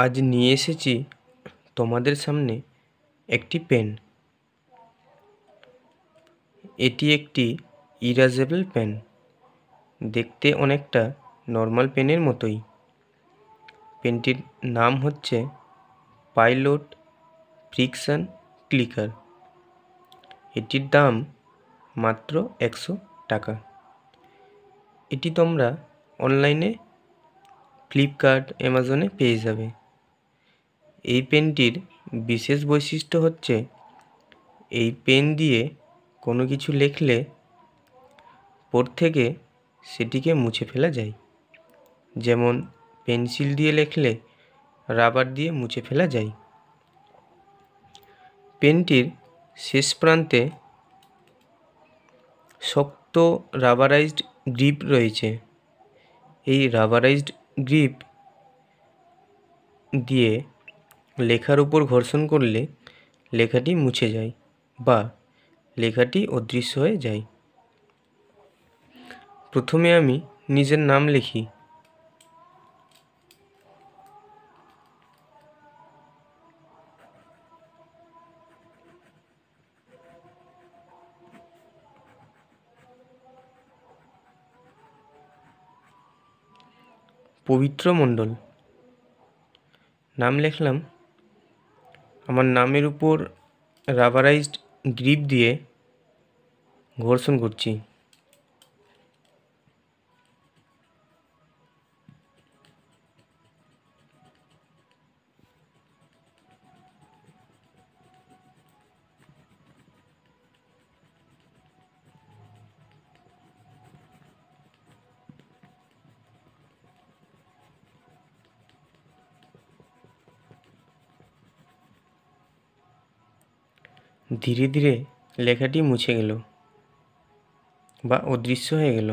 আজ নিয়ে এসেছি তোমাদের সামনে একটি পেন। এটি একটি ইরেজেবল পেন, দেখতে অনেকটা নর্মাল পেনের মতোই। পেনটির নাম হচ্ছে পাইলট ফ্রিকশন ক্লিকার। এটির দাম মাত্র 100 টাকা। এটি তোমরা অনলাইনে ফ্লিপকার্ট, অ্যামাজনে পেয়ে যাবে। এই পেনটির বিশেষ বৈশিষ্ট্য হচ্ছে এই পেন দিয়ে কোনো কিছু লিখলে পর থেকে সেটিকে মুছে ফেলা যায়। যেমন পেন্সিল দিয়ে লিখলে রাবার দিয়ে মুছে ফেলা যায়। পেনটির শেষ প্রান্তে শক্ত রাবারাইজড গ্রিপ রয়েছে। এই রাবারাইজড গ্রিপ দিয়ে লেখার উপর ঘর্ষণ করলে লেখাটি মুছে যায় বা লেখাটি অদৃশ্য হয়ে যায়। প্রথমে আমি নিজের নাম লিখি। পবিত্র মণ্ডল নাম লিখলাম। আমার নামের উপর রাবারাইজড গ্রিপ দিয়ে ঘর্ষণ করছি। ধীরে ধীরে লেখাটি মুছে গেল বা অদৃশ্য হয়ে গেল।